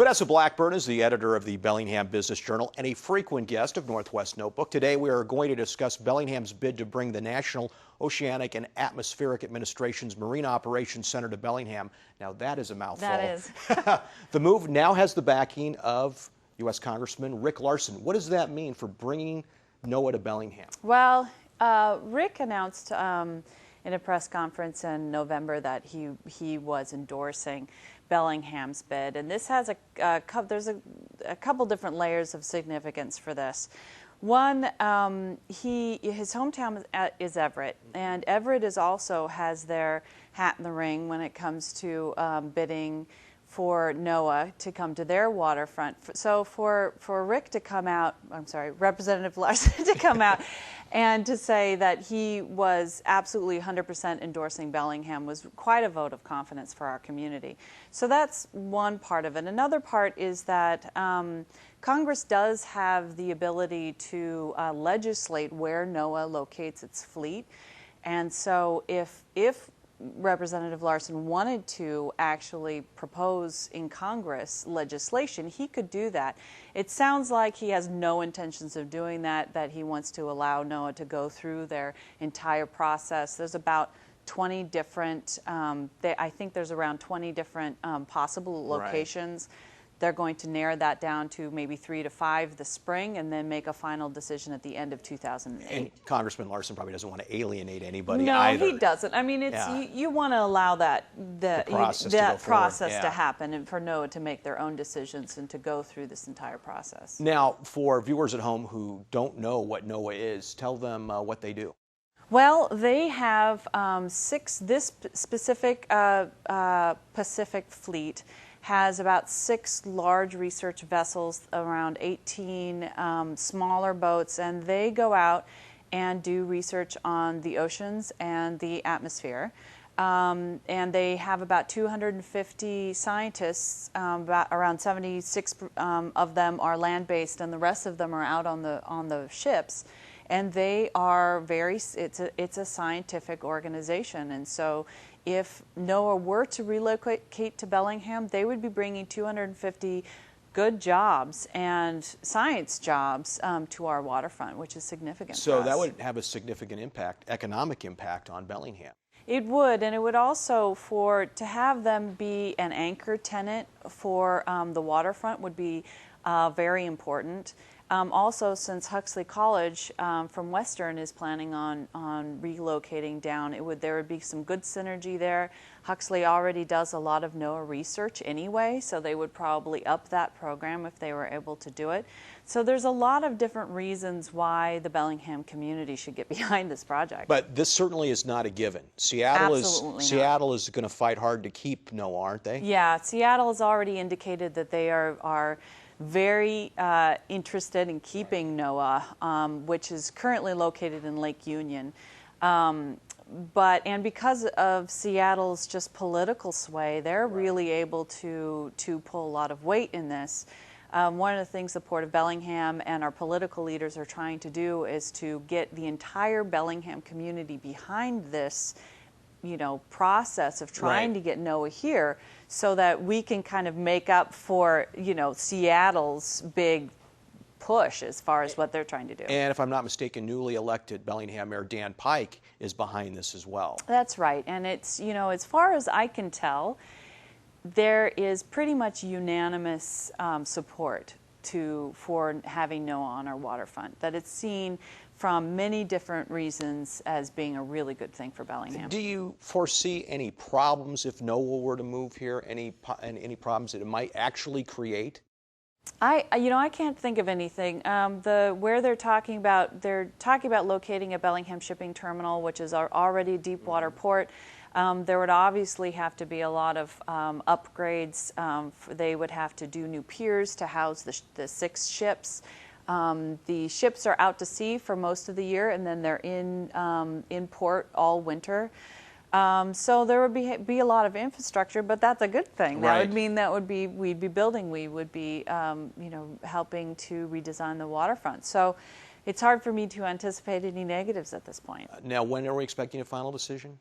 Vanessa Blackburn is the editor of the Bellingham Business Journal and a frequent guest of Northwest Notebook. Today we are going to discuss Bellingham's bid to bring the National Oceanic and Atmospheric Administration's Marine Operations Center to Bellingham. Now that is a mouthful. That is. The move now has the backing of U.S. Congressman Rick Larsen. What does that mean for bringing NOAA to Bellingham? Well, Rick announced in a press conference in November that he was endorsing Bellingham's bid, and this has there's a couple different layers of significance for this. One, his hometown is Everett, and Everett has their hat in the ring when it comes to bidding for NOAA to come to their waterfront. So for Rick to come out, Representative Larsen to come out and to say that he was absolutely 100% endorsing Bellingham was quite a vote of confidence for our community. So that's one part of it. Another part is that Congress does have the ability to legislate where NOAA locates its fleet. And so if Representative Larsen wanted to actually propose in Congress legislation, he could do that. It sounds like he has no intentions of doing that, that he wants to allow NOAA to go through their entire process. There's about 20 different, I think there's around 20 different possible locations. Right. They're going to narrow that down to maybe 3 to 5 this spring and then make a final decision at the end of 2008. And Congressman Larsen probably doesn't want to alienate anybody either. No, he doesn't. I mean, you want to allow that process to happen and for NOAA to make their own decisions and to go through this entire process. Now, for viewers at home who don't know what NOAA is, tell them what they do. Well, they have this specific Pacific fleet has about 6 large research vessels, around 18 smaller boats, and they go out and do research on the oceans and the atmosphere. And they have about 250 scientists, around 76 of them are land-based, and the rest of them are out on the ships. And they are it's a scientific organization, and so if NOAA were to relocate to Bellingham, they would be bringing 250 good jobs and science jobs to our waterfront, which is significant. So that would have a significant impact, economic impact on Bellingham. It would, and it would also, to have them be an anchor tenant for the waterfront would be very important. Also, since Huxley College from Western is planning on relocating down, there would be some good synergy there. Huxley already does a lot of NOAA research anyway, so they would probably up that program if they were able to do it. So there's a lot of different reasons why the Bellingham community should get behind this project. But this certainly is not a given. Seattle is going to fight hard to keep NOAA, aren't they? Yeah, Seattle has already indicated that they are very interested in keeping NOAA, which is currently located in Lake Union. And because of Seattle's just political sway, they're really able to pull a lot of weight in this. One of the things the Port of Bellingham and our political leaders are trying to do is to get the entire Bellingham community behind this process of trying to get NOAA here so that we can kind of make up for, Seattle's big push as far as what they're trying to do. And if I'm not mistaken, newly elected Bellingham Mayor Dan Pike is behind this as well. That's right. And it's, as far as I can tell, there is pretty much unanimous support for having NOAA on our waterfront, that it's seen from many different reasons as being a really good thing for Bellingham. Do you foresee any problems if NOAA were to move here? Any problems that it might actually create? I can't think of anything. Where they're talking about locating a Bellingham shipping terminal, which is already a deep water port. There would obviously have to be a lot of upgrades. They would have to do new piers to house the 6 ships. The ships are out to sea for most of the year, and then they're in port all winter. So there would be a lot of infrastructure, but that's a good thing. That would mean we'd be building, we would be helping to redesign the waterfront. So it's hard for me to anticipate any negatives at this point. Now, when are we expecting a final decision?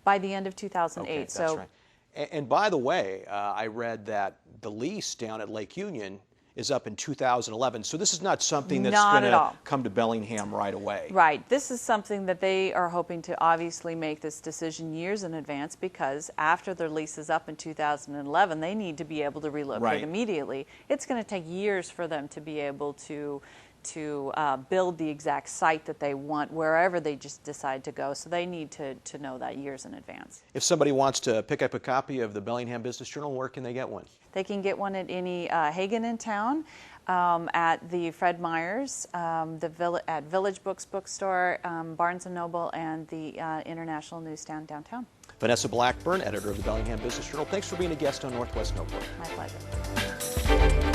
By the end of 2008. Okay, that's right. And by the way, I read that the lease down at Lake Union is up in 2011, so this is not something that's going to come to Bellingham right away. Right. This is something that they are hoping to obviously make this decision years in advance, because after their lease is up in 2011, they need to be able to relocate immediately. It's going to take years for them to be able to build the exact site that they want wherever they just decide to go. So they need to know that years in advance. If somebody wants to pick up a copy of the Bellingham Business Journal, where can they get one? They can get one at any Hagen in town, at the Fred Meyer's, at Village Books Bookstore, Barnes & Noble, and the International Newsstand downtown. Vanessa Blackburn, editor of the Bellingham Business Journal, thanks for being a guest on Northwest Notebook. My pleasure.